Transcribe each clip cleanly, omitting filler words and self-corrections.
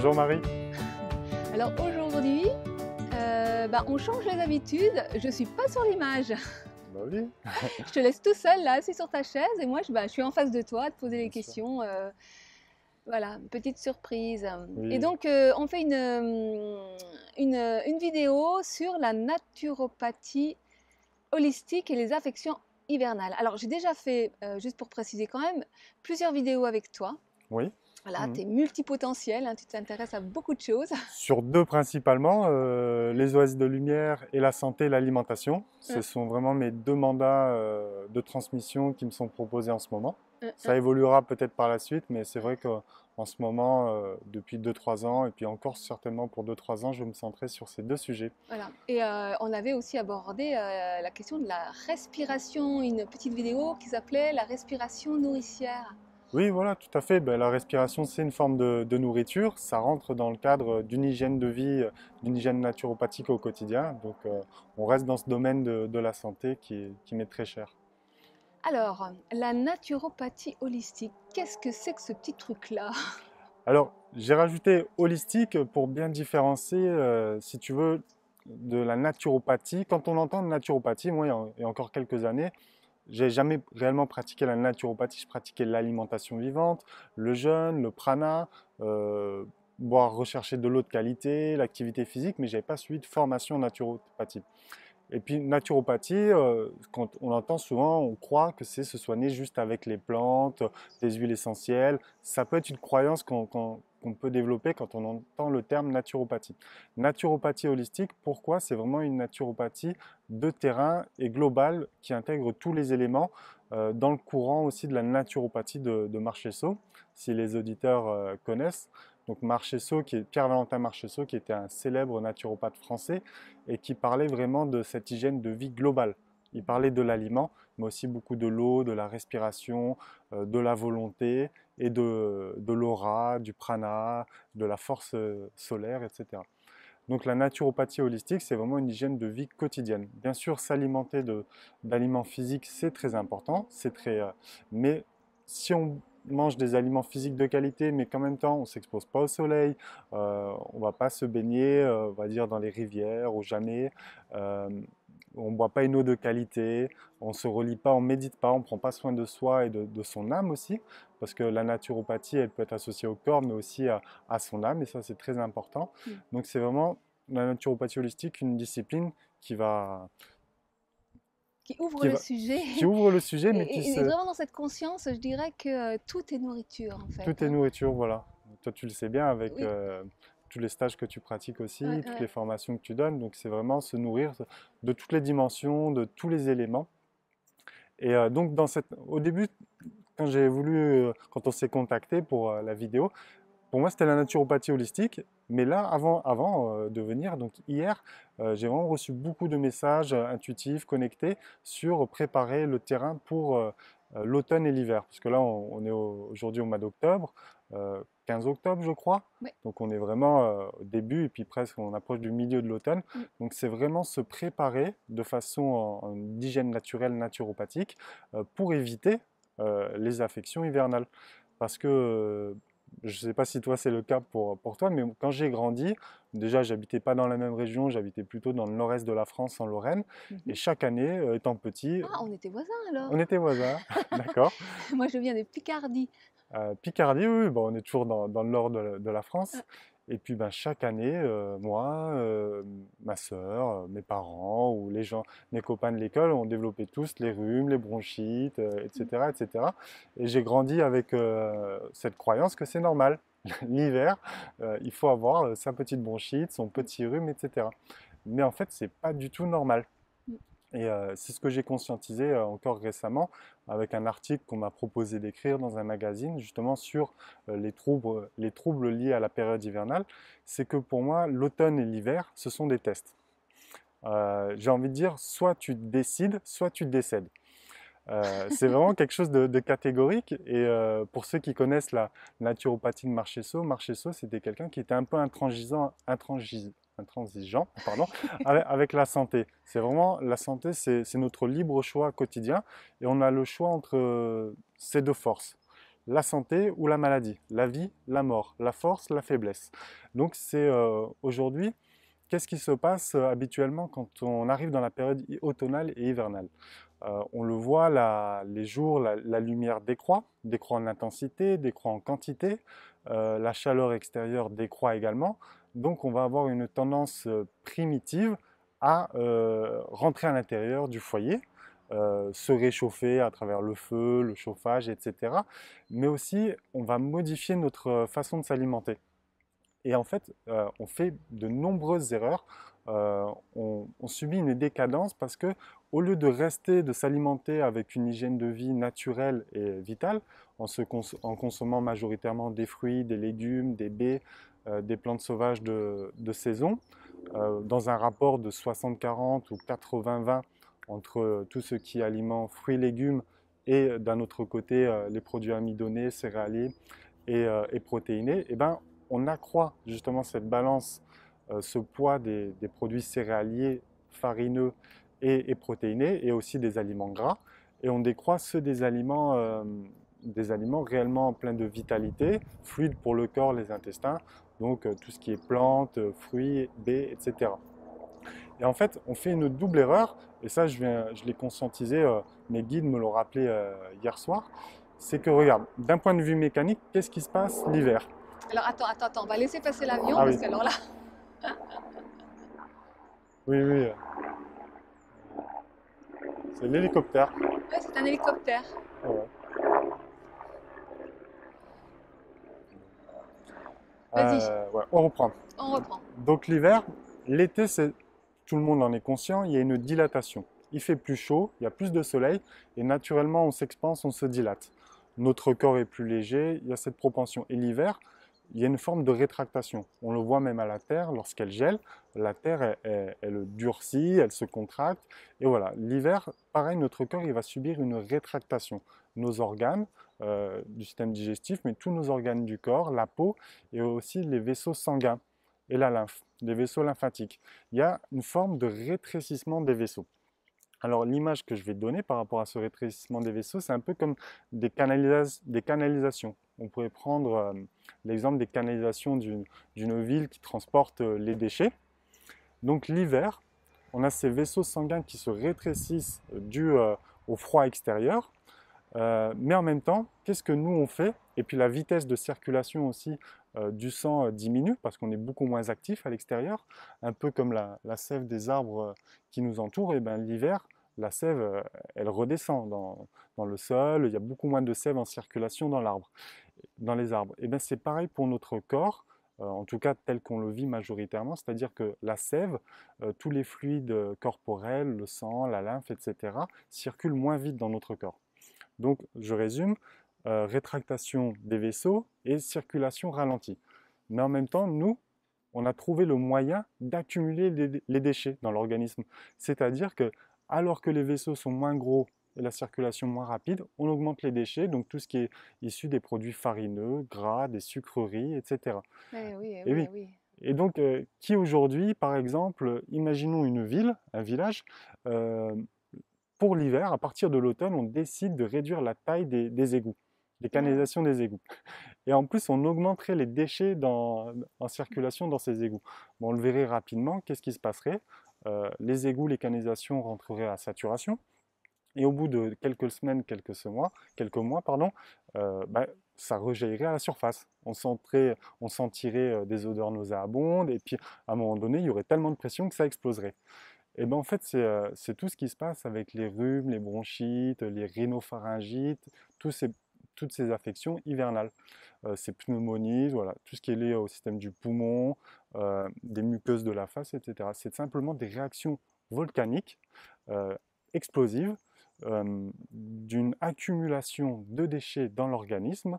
Bonjour Marie. Alors aujourd'hui, on change les habitudes. Je suis pas sur l'image. Bah oui, Je te laisse tout seul là, assis sur ta chaise, et moi je suis en face de toi à te poser les bien sûr. questions. Voilà, une petite surprise. Et Oui, donc on fait une vidéo sur la naturopathie holistique et les affections hivernales. Alors j'ai déjà fait, juste pour préciser quand même, plusieurs vidéos avec toi. oui. Voilà, Mhm. tu es multipotentiel, hein, tu t'intéresses à beaucoup de choses. Sur deux principalement, les oasis de lumière et la santé et l'alimentation. Ce sont vraiment mes deux mandats de transmission qui me sont proposés en ce moment. Ça évoluera peut-être par la suite, mais c'est vrai qu'en ce moment, depuis 2-3 ans, et puis encore certainement pour 2-3 ans, je me centrerai sur ces deux sujets. Voilà. Et on avait aussi abordé la question de la respiration, une petite vidéo qui s'appelait la respiration nourricière. Oui, voilà, tout à fait. Ben, la respiration, c'est une forme de nourriture. Ça rentre dans le cadre d'une hygiène de vie, d'une hygiène naturopathique au quotidien. Donc, on reste dans ce domaine de la santé qui m'est très cher. Alors, la naturopathie holistique, qu'est-ce que c'est que ce petit truc-là? Alors, j'ai rajouté holistique pour bien différencier, si tu veux, de la naturopathie. Quand on entend naturopathie, moi, il y a encore quelques années, j'ai jamais réellement pratiqué la naturopathie. Je pratiquais l'alimentation vivante, le jeûne, le prana, euh, boire, rechercher de l'eau de qualité, l'activité physique, mais j'avais pas suivi de formation en naturopathie. Et puis naturopathie, quand on entend souvent, on croit que c'est se soigner juste avec les plantes, des huiles essentielles. Ça peut être une croyance qu'on peut développer quand on entend le terme naturopathie. Naturopathie holistique, pourquoi? C'est vraiment une naturopathie de terrain et globale qui intègre tous les éléments dans le courant aussi de la naturopathie de Marchesso, si les auditeurs connaissent. Donc Marchesso, qui est Pierre-Valentin Marchesso, qui était un célèbre naturopathe français et qui parlait vraiment de cette hygiène de vie globale. Il parlait de l'aliment, mais aussi beaucoup de l'eau, de la respiration, de la volonté et de l'aura, du prana, de la force solaire, etc. Donc la naturopathie holistique, c'est vraiment une hygiène de vie quotidienne. Bien sûr, s'alimenter d'aliments physiques, c'est très important, mais si on mange des aliments physiques de qualité, mais qu'en même temps on ne s'expose pas au soleil, on ne va pas se baigner, on va dire dans les rivières ou jamais, euh, on ne boit pas une eau de qualité, on ne se relie pas, on ne médite pas, on ne prend pas soin de soi et de son âme aussi, parce que la naturopathie, elle peut être associée au corps, mais aussi à son âme, et ça c'est très important. Mm. Donc c'est vraiment la naturopathie holistique, une discipline qui va, Qui ouvre qui le va, sujet. qui ouvre le sujet, mais qui Et se, vraiment dans cette conscience, je dirais que tout est nourriture en fait, tout est hein. nourriture, voilà. Toi tu le sais bien avec Oui, tous les stages que tu pratiques ouais, aussi, toutes ouais. les formations que tu donnes, donc c'est vraiment se nourrir de toutes les dimensions, de tous les éléments. Et donc au début, quand on s'est contacté pour la vidéo, pour moi, c'était la naturopathie holistique. Mais là, avant de venir, donc hier, j'ai vraiment reçu beaucoup de messages intuitifs, connectés, sur préparer le terrain pour l'automne et l'hiver. Parce que là, on est aujourd'hui au mois d'octobre, 15 octobre, je crois. Ouais. Donc on est vraiment au début et puis presque on approche du milieu de l'automne. Mm. Donc c'est vraiment se préparer de façon d'hygiène naturelle, naturopathique, pour éviter les affections hivernales. Parce que je ne sais pas si toi c'est le cas pour toi, mais quand j'ai grandi, déjà j'habitais pas dans la même région, j'habitais plutôt dans le nord-est de la France, en Lorraine, et Mhm. chaque année, étant petit, Ah, on était voisins alors. on était voisins, d'accord. Moi je viens de Picardie. Picardie, oui, oui, bon, on est toujours dans le nord de la Ah, France. Et puis ben, chaque année, moi, ma sœur, mes parents ou les gens, mes copains de l'école ont développé tous les rhumes, les bronchites, mm. etc., etc. Et j'ai grandi avec cette croyance que c'est normal. L'hiver, il faut avoir sa petite bronchite, son Mm. petit rhume, etc. Mais en fait, c'est pas du tout normal. Mm. Et c'est ce que j'ai conscientisé encore récemment avec un article qu'on m'a proposé d'écrire dans un magazine justement sur les troubles liés à la période hivernale. C'est que pour moi, l'automne et l'hiver, ce sont des tests. J'ai envie de dire, soit tu décides, soit tu décèdes. C'est vraiment quelque chose de catégorique. Et pour ceux qui connaissent la naturopathie de Marchesso, Marchesso c'était quelqu'un qui était un peu intransigeant, pardon, avec la santé. C'est vraiment la santé, c'est notre libre choix quotidien et on a le choix entre ces deux forces. la santé ou la maladie, la vie, la mort, la force, la faiblesse. Donc c'est aujourd'hui, qu'est-ce qui se passe habituellement quand on arrive dans la période automnale et hivernale? On le voit, les jours, la lumière décroît en intensité, décroît en quantité, la chaleur extérieure décroît également. Donc on va avoir une tendance primitive à rentrer à l'intérieur du foyer, se réchauffer à travers le feu, le chauffage, etc. Mais aussi, on va modifier notre façon de s'alimenter. Et en fait, on fait de nombreuses erreurs. On subit une décadence parce que, au lieu de rester, de s'alimenter avec une hygiène de vie naturelle et vitale, en consommant majoritairement des fruits, des légumes, des baies, des plantes sauvages de saison, dans un rapport de 60-40 ou 80-20 entre tout ce qui est aliments, fruits, légumes, et d'un autre côté, les produits amidonnés, céréaliers et protéinés, eh ben, on accroît justement cette balance, ce poids des produits céréaliers, farineux et protéinés, et aussi des aliments gras, et on décroît ceux des aliments réellement pleins de vitalité, fluides pour le corps, les intestins, donc tout ce qui est plantes, fruits, baies, etc. Et en fait, on fait une double erreur, et ça je l'ai conscientisé, mes guides me l'ont rappelé hier soir, c'est que regarde, d'un point de vue mécanique, qu'est-ce qui se passe l'hiver? Alors attends, on va laisser passer l'avion Ah parce oui, que alors là, oui, oui, c'est l'hélicoptère. ouais, c'est un hélicoptère. Ah ouais. Vas-y, Ouais, on reprend. on reprend. Donc l'hiver, l'été, tout le monde en est conscient, il y a une dilatation. Il fait plus chaud, il y a plus de soleil, et naturellement on s'expanse, on se dilate. Notre corps est plus léger, il y a cette propension. Et l'hiver, il y a une forme de rétractation. On le voit même à la Terre, lorsqu'elle gèle, la Terre, elle durcit, elle se contracte. Et voilà, l'hiver, pareil, notre corps, il va subir une rétractation. Nos organes, du système digestif, mais tous nos organes du corps, la peau, et aussi les vaisseaux sanguins et la lymphe, les vaisseaux lymphatiques. Il y a une forme de rétrécissement des vaisseaux. Alors l'image que je vais te donner par rapport à ce rétrécissement des vaisseaux, c'est un peu comme des canalisations. On pourrait prendre l'exemple des canalisations d'une ville qui transporte les déchets. Donc l'hiver, on a ces vaisseaux sanguins qui se rétrécissent dû au froid extérieur. Mais en même temps, qu'est-ce que nous on fait? Et puis la vitesse de circulation aussi du sang diminue parce qu'on est beaucoup moins actif à l'extérieur, un peu comme la sève des arbres qui nous entourent. Et ben l'hiver, la sève, elle redescend dans le sol. Il y a beaucoup moins de sève en circulation dans les arbres. Et ben c'est pareil pour notre corps. En tout cas tel qu'on le vit majoritairement, c'est-à-dire que la sève, tous les fluides corporels, le sang, la lymphe, etc., circulent moins vite dans notre corps. Donc, je résume, rétractation des vaisseaux et circulation ralentie. Mais en même temps, nous, on a trouvé le moyen d'accumuler les déchets dans l'organisme. C'est-à-dire que, alors que les vaisseaux sont moins gros et la circulation moins rapide, on augmente les déchets, donc tout ce qui est issu des produits farineux, gras, des sucreries, etc. Eh oui, eh Et oui, oui. eh oui. Et donc, qui aujourd'hui, par exemple, imaginons une ville, un village, euh, pour l'hiver, à partir de l'automne, on décide de réduire la taille des égouts, des Ouais. canalisations des égouts. Et en plus, on augmenterait les déchets en circulation dans ces égouts. Bon, on le verrait rapidement, qu'est-ce qui se passerait? Les égouts, les canalisations rentreraient à saturation. Et au bout de quelques semaines, quelques mois, pardon, bah, ça rejaillirait à la surface. On sentirait des odeurs nauséabondes, et puis à un moment donné, il y aurait tellement de pression que ça exploserait. Et ben en fait, c'est tout ce qui se passe avec les rhumes, les bronchites, les rhinopharyngites, tous ces, toutes ces affections hivernales. Ces pneumonies, voilà, tout ce qui est lié au système du poumon, des muqueuses de la face, etc. C'est simplement des réactions volcaniques euh, explosives d'une accumulation de déchets dans l'organisme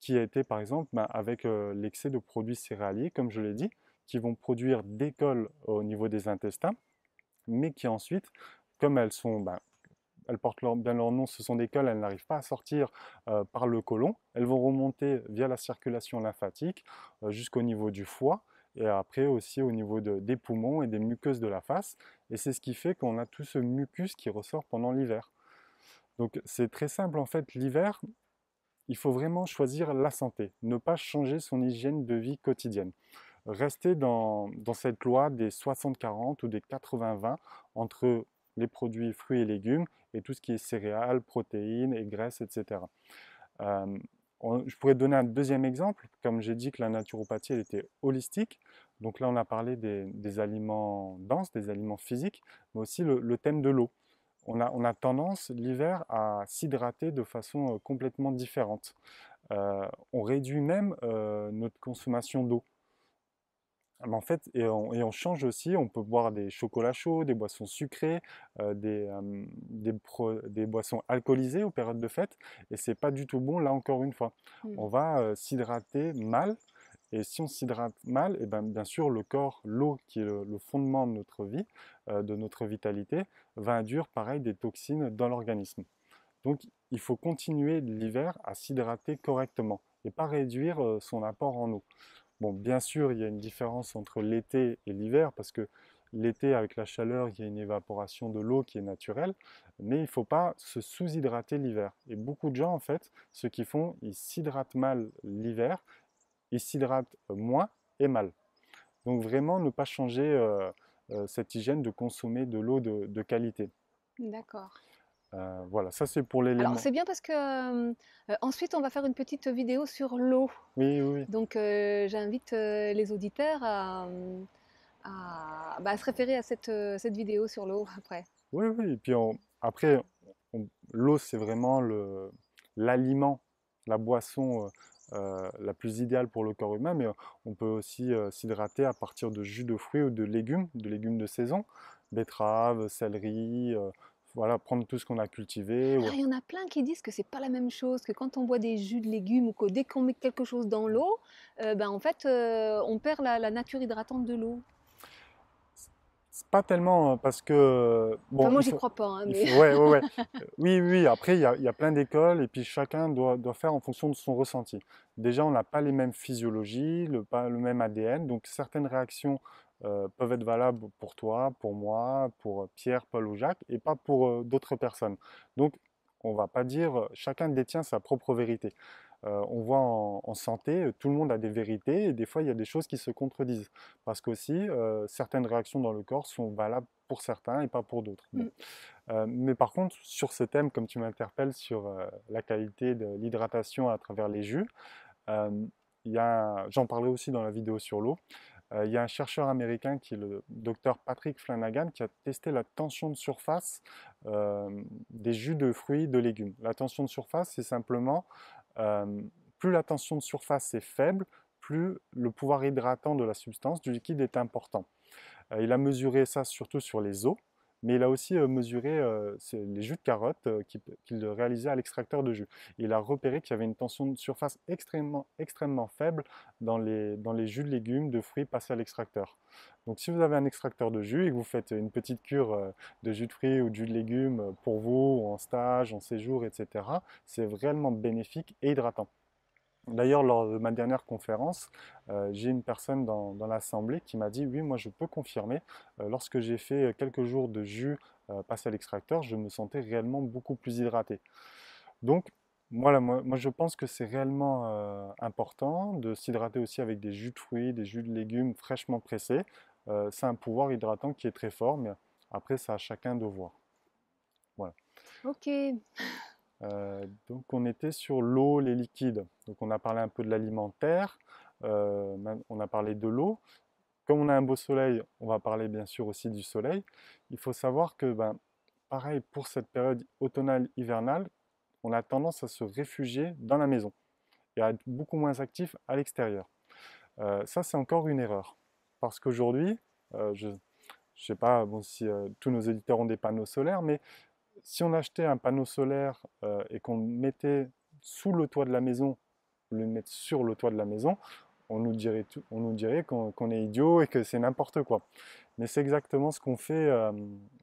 qui a été par exemple avec l'excès de produits céréaliers, comme je l'ai dit, qui vont produire des cols au niveau des intestins mais qui ensuite, comme elles portent bien leur nom, ce sont des cols, elles n'arrivent pas à sortir par le côlon, elles vont remonter via la circulation lymphatique jusqu'au niveau du foie, et après aussi au niveau des poumons et des muqueuses de la face, et c'est ce qui fait qu'on a tout ce mucus qui ressort pendant l'hiver. Donc c'est très simple en fait, l'hiver, il faut vraiment choisir la santé, ne pas changer son hygiène de vie quotidienne. Rester dans cette loi des 60-40 ou des 80-20 entre les produits fruits et légumes et tout ce qui est céréales, protéines et graisses, etc. Euh, je pourrais te donner un deuxième exemple. Comme j'ai dit que la naturopathie, elle était holistique. Donc là, on a parlé des aliments denses, des aliments physiques, mais aussi le thème de l'eau. On a tendance l'hiver à s'hydrater de façon complètement différente. On réduit même notre consommation d'eau. Mais en fait, et on change aussi, on peut boire des chocolats chauds, des boissons sucrées, des boissons alcoolisées aux périodes de fête, et c'est pas du tout bon là encore une fois. Mm. On va s'hydrater mal, et si on s'hydrate mal, et ben, bien sûr le corps, l'eau qui est le fondement de notre vie, de notre vitalité, va induire pareil des toxines dans l'organisme. Donc il faut continuer l'hiver à s'hydrater correctement et pas réduire son apport en eau. Bon, bien sûr, il y a une différence entre l'été et l'hiver, parce que l'été, avec la chaleur, il y a une évaporation de l'eau qui est naturelle, mais il ne faut pas se sous-hydrater l'hiver. Et beaucoup de gens, en fait, ce qu'ils font, ils s'hydratent mal l'hiver, ils s'hydratent moins et mal. Donc vraiment, ne pas changer cette hygiène de consommer de l'eau de qualité. D'accord. Voilà, ça c'est pour Alors l'élément. c'est bien parce que ensuite on va faire une petite vidéo sur l'eau. Oui, oui, oui. Donc j'invite les auditeurs à se référer à cette vidéo sur l'eau après. Oui, oui. Et puis après, l'eau, c'est vraiment l'aliment, la boisson la plus idéale pour le corps humain, mais on peut aussi s'hydrater à partir de jus de fruits ou de légumes de saison, betterave, céleri, voilà, prendre tout ce qu'on a cultivé. Alors il y en a plein qui disent que c'est pas la même chose, que quand on boit des jus de légumes ou que dès qu'on met quelque chose dans l'eau, ben en fait on perd la nature hydratante de l'eau. C'est pas tellement parce que, Enfin bon, moi j'y crois pas, hein, il mais faut, ouais, ouais, ouais. Oui, oui, oui. Après, il y a plein d'écoles et puis chacun doit faire en fonction de son ressenti. Déjà, on n'a pas les mêmes physiologies, pas le même ADN, donc certaines réactions peuvent être valables pour toi, pour moi, pour Pierre, Paul ou Jacques, et pas pour d'autres personnes. Donc, on va pas dire, chacun détient sa propre vérité. On voit en santé, tout le monde a des vérités et des fois, il y a des choses qui se contredisent. Parce qu'aussi, certaines réactions dans le corps sont valables pour certains et pas pour d'autres. Bon. mm, Mais par contre, sur ce thème, comme tu m'interpelles sur la qualité de l'hydratation à travers les jus, euh, j'en parlais aussi dans la vidéo sur l'eau. Il y a un chercheur américain qui est le docteur Patrick Flanagan qui a testé la tension de surface des jus de fruits, de légumes. La tension de surface, c'est simplement euh, plus la tension de surface est faible, plus le pouvoir hydratant de la substance, du liquide est important. Il a mesuré ça surtout sur les os, mais il a aussi mesuré les jus de carottes qu'il réalisait à l'extracteur de jus. Il a repéré qu'il y avait une tension de surface extrêmement, extrêmement faible dans les jus de légumes, de fruits passés à l'extracteur. Donc si vous avez un extracteur de jus et que vous faites une petite cure de jus de fruits ou de jus de légumes pour vous, ou en stage, en séjour, etc., c'est vraiment bénéfique et hydratant. D'ailleurs, lors de ma dernière conférence, j'ai une personne dans l'assemblée qui m'a dit, oui, moi je peux confirmer, lorsque j'ai fait quelques jours de jus passé à l'extracteur, je me sentais réellement beaucoup plus hydraté. Donc, voilà, moi, je pense que c'est réellement important de s'hydrater aussi avec des jus de fruits, des jus de légumes fraîchement pressés. C'est un pouvoir hydratant qui est très fort, mais après, c'est à chacun de voir. Voilà. ok. Donc on était sur l'eau, les liquides. Donc on a parlé un peu de l'alimentaire, on a parlé de l'eau. Comme on a un beau soleil, on va parler bien sûr aussi du soleil. Il faut savoir que, ben, pareil, pour cette période automnale-hivernale, on a tendance à se réfugier dans la maison et à être beaucoup moins actif à l'extérieur. Ça, c'est encore une erreur. Parce qu'aujourd'hui, je ne sais pas bon, si tous nos éditeurs ont des panneaux solaires, mais si on achetait un panneau solaire et qu'on le mettait sous le toit de la maison, ou le mettre sur le toit de la maison, on nous dirait qu'on est idiot et que c'est n'importe quoi. Mais c'est exactement ce qu'on fait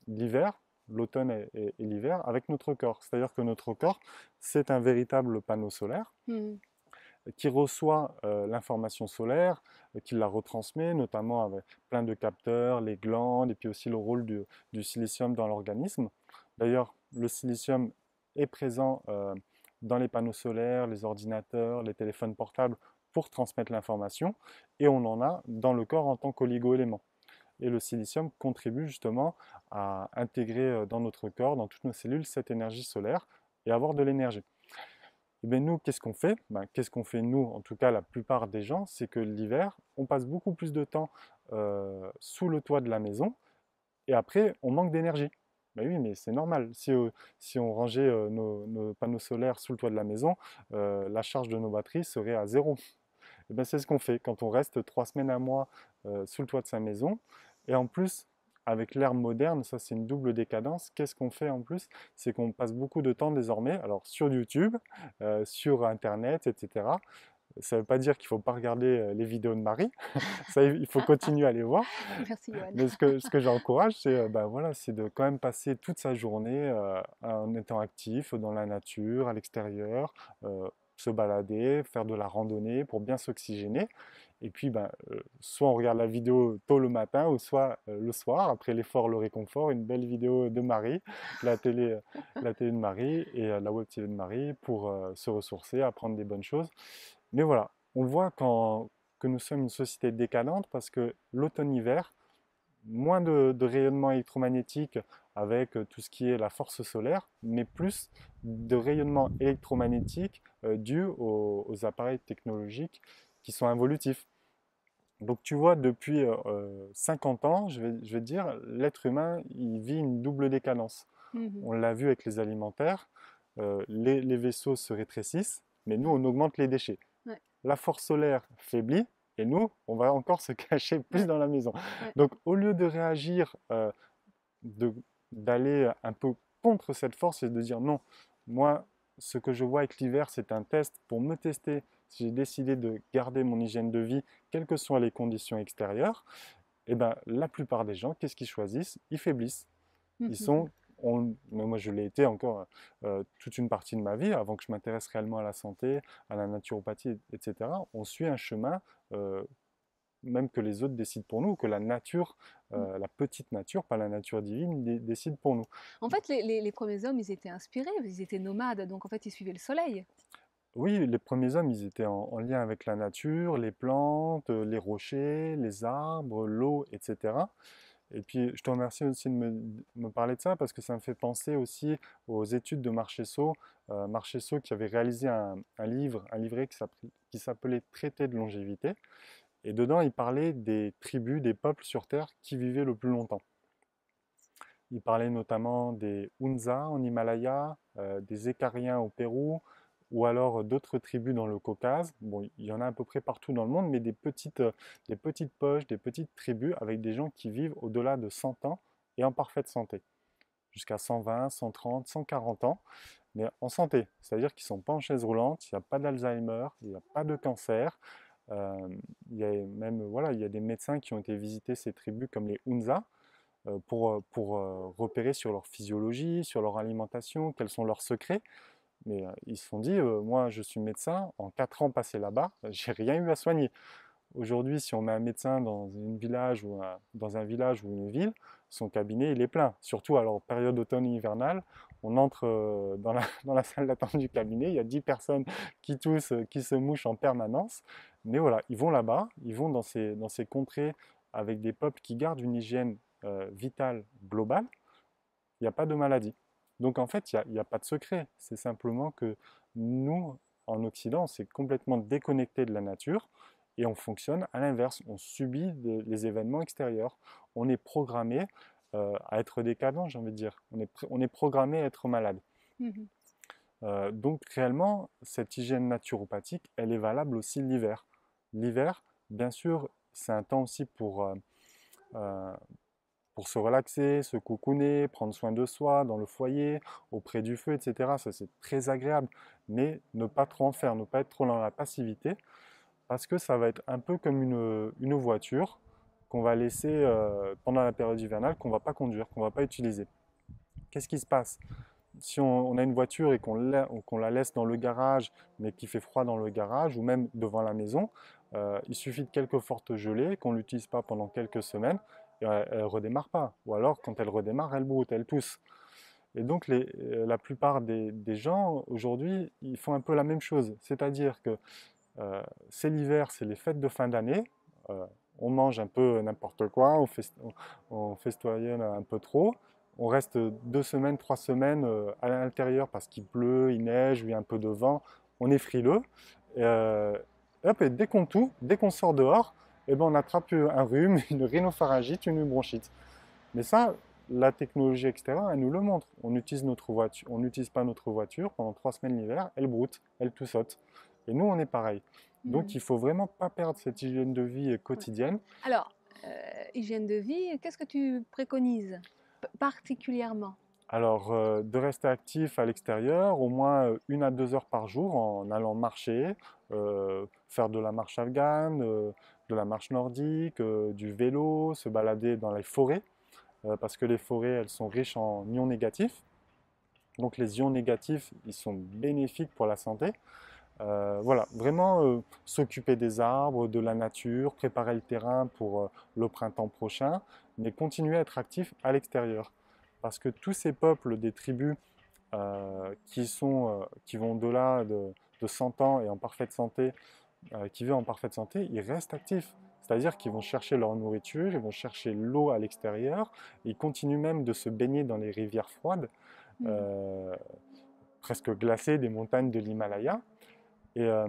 l'hiver, l'automne et l'hiver avec notre corps. C'est-à-dire que notre corps, c'est un véritable panneau solaire Mm. qui reçoit l'information solaire, qui la retransmet, notamment avec plein de capteurs, les glandes, et puis aussi le rôle du silicium dans l'organisme. D'ailleurs, le silicium est présent dans les panneaux solaires, les ordinateurs, les téléphones portables pour transmettre l'information, et on en a dans le corps en tant qu'oligo-élément. Et le silicium contribue justement à intégrer dans notre corps, dans toutes nos cellules, cette énergie solaire et avoir de l'énergie. Et bien nous, qu'est-ce qu'on fait? Qu'est-ce qu'on fait nous, en tout cas la plupart des gens, c'est que l'hiver, on passe beaucoup plus de temps sous le toit de la maison et après, on manque d'énergie. Ben oui, mais c'est normal. Si on rangeait nos panneaux solaires sous le toit de la maison, la charge de nos batteries serait à zéro. Et ben, c'est ce qu'on fait quand on reste 3 semaines à mois sous le toit de sa maison. Et en plus, avec l'ère moderne, ça c'est une double décadence. Qu'est-ce qu'on fait en plus? C'est qu'on passe beaucoup de temps désormais, alors sur YouTube, sur Internet, etc. Ça ne veut pas dire qu'il ne faut pas regarder les vidéos de Marie. Ça, il faut continuer à les voir. Merci Johan. Mais ce que j'encourage, c'est voilà, c'est de quand même passer toute sa journée en étant actif dans la nature, à l'extérieur, se balader, faire de la randonnée pour bien s'oxygéner. Et puis, soit on regarde la vidéo tôt le matin, ou soit le soir, après l'effort, le réconfort, une belle vidéo de Marie, la télé, la télé de Marie et la web TV de Marie pour se ressourcer, apprendre des bonnes choses. Mais voilà, on voit que nous sommes une société décadente parce que l'automne-hiver, moins de rayonnement électromagnétique avec tout ce qui est la force solaire, mais plus de rayonnement électromagnétique dû aux appareils technologiques qui sont involutifs. Donc tu vois, depuis 50 ans, je vais te dire, l'être humain, il vit une double décadence. Mhm. On l'a vu avec les alimentaires, les vaisseaux se rétrécissent, mais nous, on augmente les déchets. Ouais, La force solaire faiblit, et nous, on va encore se cacher plus ouais, dans la maison. ouais. Donc au lieu de réagir, d'aller un peu contre cette force et de dire non, moi, ce que je vois avec l'hiver, c'est un test pour me tester si j'ai décidé de garder mon hygiène de vie, quelles que soient les conditions extérieures. Et ben, la plupart des gens, qu'est-ce qu'ils choisissent? Ils faiblissent. Ils Mhm. sont, moi je l'ai été encore toute une partie de ma vie, avant que je m'intéresse réellement à la santé, à la naturopathie, etc. On suit un chemin, même que les autres décident pour nous, que la nature, Mhm. la petite nature, pas la nature divine, décide pour nous. En fait, les premiers hommes, ils étaient inspirés, ils étaient nomades, donc en fait, ils suivaient le soleil. Oui, les premiers hommes, ils étaient en lien avec la nature, les plantes, les rochers, les arbres, l'eau, etc. Et puis, je te remercie aussi de me parler de ça parce que ça me fait penser aussi aux études de Marchesso. Marchesso qui avait réalisé un livre, un livret qui s'appelait Traité de longévité. Et dedans, il parlait des tribus, des peuples sur Terre qui vivaient le plus longtemps. Il parlait notamment des Hunza en Himalaya, des Écariens au Pérou, ou alors d'autres tribus dans le Caucase. Bon, il y en a à peu près partout dans le monde, mais des petites poches, des petites tribus avec des gens qui vivent au-delà de 100 ans et en parfaite santé, jusqu'à 120, 130, 140 ans, mais en santé. C'est-à-dire qu'ils ne sont pas en chaise roulante, il n'y a pas d'Alzheimer, il n'y a pas de cancer. Euh, il y a même, voilà, il y a des médecins qui ont été visiter ces tribus comme les Hunza pour repérer sur leur physiologie, sur leur alimentation, quels sont leurs secrets. Mais ils se sont dit, moi je suis médecin, en 4 ans passés là-bas, j'ai rien eu à soigner. Aujourd'hui, si on met un médecin dans un village ou une ville, son cabinet il est plein. Surtout alors période automne hivernale, on entre dans la salle d'attente du cabinet, il y a 10 personnes qui toussent, qui se mouchent en permanence. Mais voilà, ils vont là-bas, ils vont dans ces contrées avec des peuples qui gardent une hygiène vitale globale, il n'y a pas de maladie. Donc en fait, il y a pas de secret. C'est simplement que nous, en Occident, on s'est complètement déconnecté de la nature et on fonctionne à l'inverse. On subit les événements extérieurs. On est programmé à être décadent, j'ai envie de dire. On est programmé à être malade. Mhm. Donc réellement, cette hygiène naturopathique, elle est valable aussi l'hiver. L'hiver, bien sûr, c'est un temps aussi euh, pour se relaxer, se cocooner, prendre soin de soi dans le foyer, auprès du feu, etc. Ça, c'est très agréable. Mais ne pas trop en faire, ne pas être trop dans la passivité, parce que ça va être un peu comme une voiture qu'on va laisser pendant la période hivernale, qu'on ne va pas conduire, qu'on ne va pas utiliser. Qu'est-ce qui se passe? Si on a une voiture et qu'on la laisse dans le garage, mais qu'il fait froid dans le garage, ou même devant la maison, il suffit de quelques fortes gelées, qu'on ne l'utilise pas pendant quelques semaines, et elle ne redémarre pas. Ou alors, quand elle redémarre, elle broute, elle tousse. Et donc la plupart des gens aujourd'hui, ils font un peu la même chose. C'est-à-dire que c'est l'hiver, c'est les fêtes de fin d'année. euh, on mange un peu n'importe quoi, on festoyonne un peu trop. On reste 2 semaines, 3 semaines à l'intérieur parce qu'il pleut, il neige, ou il y a un peu de vent. On est frileux. Et, hop, et dès qu'on sort dehors, eh ben, on attrape un rhume, une rhinopharyngite, une bronchite. Mais ça, la technologie extérieure, elle nous le montre. On utilise notre voiture, on n'utilise pas notre voiture pendant 3 semaines l'hiver, elle broute, elle tout saute. Et nous, on est pareil. Donc, Mhm. il faut vraiment pas perdre cette hygiène de vie Ouais. quotidienne. Alors, hygiène de vie, qu'est-ce que tu préconises particulièrement? Alors, de rester actif à l'extérieur, au moins 1 à 2 heures par jour en allant marcher, faire de la marche afghane, de la marche nordique, du vélo, se balader dans les forêts, parce que les forêts, elles sont riches en ions négatifs. Donc les ions négatifs, ils sont bénéfiques pour la santé. Voilà, vraiment s'occuper des arbres, de la nature, préparer le terrain pour le printemps prochain, mais continuer à être actif à l'extérieur. Parce que tous ces peuples des tribus qui vont au-delà de 100 ans et en parfaite santé, qui vivent en parfaite santé, ils restent actifs. C'est-à-dire qu'ils vont chercher leur nourriture, ils vont chercher l'eau à l'extérieur, ils continuent même de se baigner dans les rivières froides, Mhm. euh, presque glacées des montagnes de l'Himalaya. Et, euh,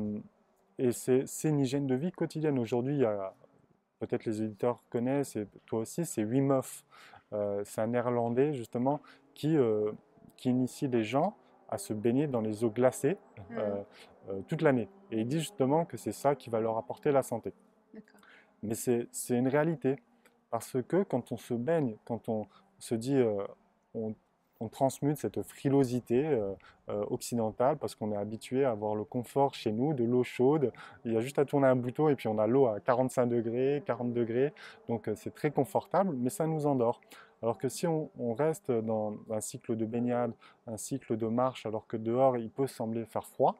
et c'est une hygiène de vie quotidienne. Aujourd'hui, il y a, peut-être les éditeurs connaissent, et toi aussi, c'est Wim Hof. C'est un Néerlandais, justement, qui, euh, qui initie les gens à se baigner dans les eaux glacées Ah, euh, toute l'année. Et il dit justement que c'est ça qui va leur apporter la santé. d'accord. Mais c'est une réalité. Parce que quand on se baigne, quand on se dit, on, on transmute cette frilosité occidentale, parce qu'on est habitué à avoir le confort chez nous, de l'eau chaude. Il y a juste à tourner un bouton et puis on a l'eau à 45 degrés, 40 degrés. Donc c'est très confortable, mais ça nous endort. Alors que si on reste dans un cycle de baignade, un cycle de marche, alors que dehors il peut sembler faire froid,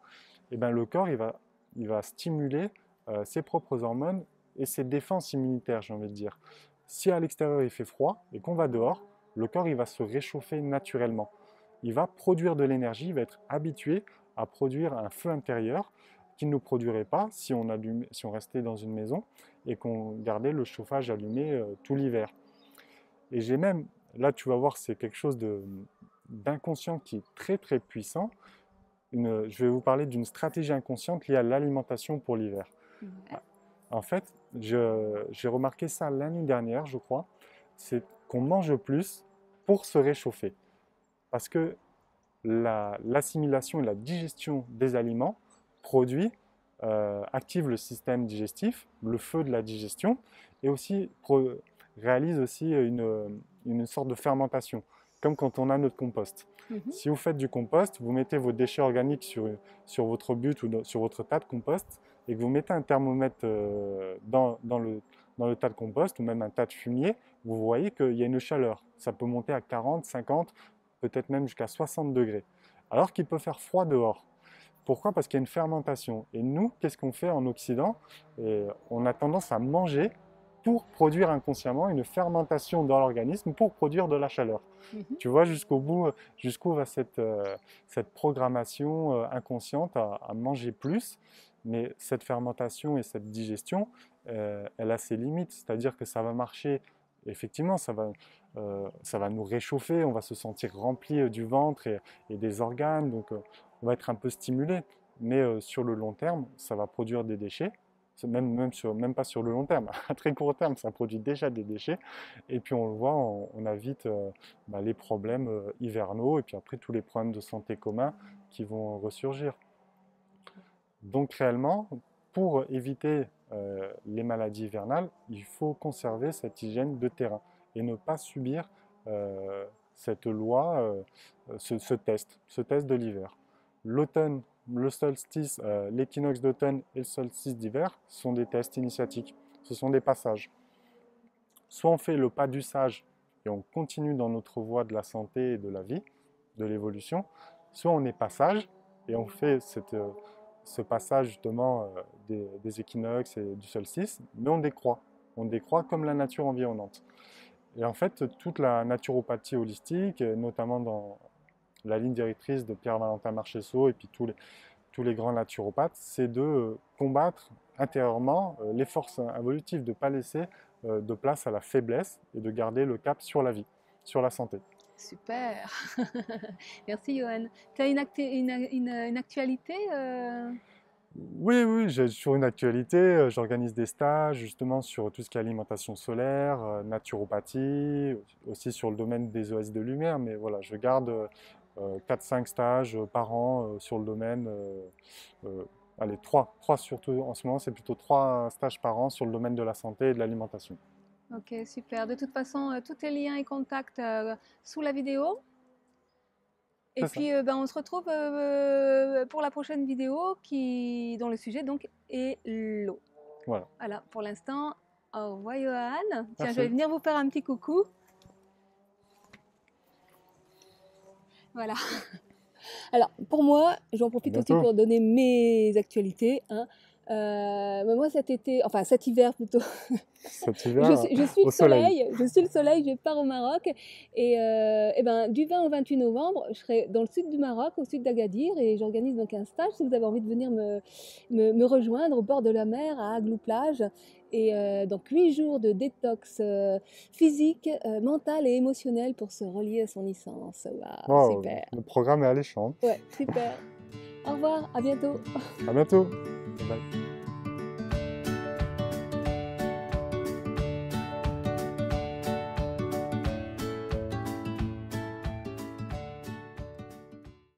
eh ben, le corps il va stimuler ses propres hormones et ses défenses immunitaires, j'ai envie de dire. Si à l'extérieur il fait froid et qu'on va dehors, le corps il va se réchauffer naturellement. Il va produire de l'énergie, il va être habitué à produire un feu intérieur qu'il ne produirait pas si on restait dans une maison et qu'on gardait le chauffage allumé tout l'hiver. Et j'ai même, là tu vas voir, c'est quelque chose d'inconscient qui est très très puissant. Je vais vous parler d'une stratégie inconsciente liée à l'alimentation pour l'hiver. Ouais. En fait, j'ai remarqué ça l'année dernière, je crois, c'est qu'on mange plus pour se réchauffer. Parce que l'assimilation et la digestion des aliments active le système digestif, le feu de la digestion, et aussi réalise aussi une sorte de fermentation, comme quand on a notre compost. Mhm. Si vous faites du compost, vous mettez vos déchets organiques sur votre butte ou sur votre tas de compost, et que vous mettez un thermomètre dans le tas de compost, ou même un tas de fumier, vous voyez qu'il y a une chaleur. Ça peut monter à 40, 50, peut-être même jusqu'à 60 degrés. Alors qu'il peut faire froid dehors. Pourquoi? Parce qu'il y a une fermentation. Et nous, qu'est-ce qu'on fait en Occident? On a tendance à manger pour produire inconsciemment une fermentation dans l'organisme pour produire de la chaleur. Mhm. Tu vois jusqu'où va cette programmation inconsciente à manger plus. Mais cette fermentation et cette digestion, elle a ses limites. C'est-à-dire que ça va marcher, effectivement, ça va nous réchauffer, on va se sentir rempli du ventre et des organes. Donc, on va être un peu stimulé, mais sur le long terme, ça va produire des déchets. Même pas sur le long terme, à très court terme, ça produit déjà des déchets. Et puis on le voit, on a vite les problèmes hivernaux et puis après tous les problèmes de santé communs qui vont ressurgir. Donc réellement, pour éviter les maladies hivernales, il faut conserver cette hygiène de terrain et ne pas subir euh, cette loi, ce test de l'hiver. L'automne, le solstice, l'équinoxe d'automne et le solstice d'hiver sont des tests initiatiques. Ce sont des passages. Soit on fait le pas du sage et on continue dans notre voie de la santé et de la vie, de l'évolution, soit on n'est pas sage et on fait ce passage justement des équinoxes et du solstice, mais on décroît. On décroît comme la nature environnante. Et en fait, toute la naturopathie holistique, notamment la ligne directrice de Pierre-Valentin Marchessault et puis tous les grands naturopathes, c'est de combattre intérieurement les forces involutives, de ne pas laisser de place à la faiblesse et de garder le cap sur la vie, sur la santé. Super. Merci Johan. Tu as une actualité Oui, oui, j'ai sur une actualité, j'organise des stages justement sur tout ce qui est alimentation solaire, naturopathie, aussi sur le domaine des oasis de lumière, mais voilà, je garde 4-5 stages par an sur le domaine, euh, allez, 3 surtout en ce moment, c'est plutôt 3 stages par an sur le domaine de la santé et de l'alimentation. Ok, super. De toute façon, tous tes liens et contacts sous la vidéo. Et C'est ça, puis, on se retrouve pour la prochaine vidéo dont le sujet donc est l'eau. voilà. Voilà, pour l'instant, au revoir Johan. Tiens, je vais Merci, venir vous faire un petit coucou. Voilà. Alors, pour moi, j'en à profite aussi bientôt. pour donner mes actualités, hein. Moi, cet hiver plutôt, Cet hiver je suis au soleil. le soleil, je pars au Maroc. Et ben, du 20 au 28 novembre, je serai dans le sud du Maroc, au sud d'Agadir, et j'organise donc un stage si vous avez envie de venir me rejoindre au bord de la mer à Aglou-Plage. Et donc 8 jours de détox physique, mental et émotionnel pour se relier à son essence. Waouh, Wow, super. le programme est alléchant. Ouais, super. Au revoir, à bientôt. À bientôt.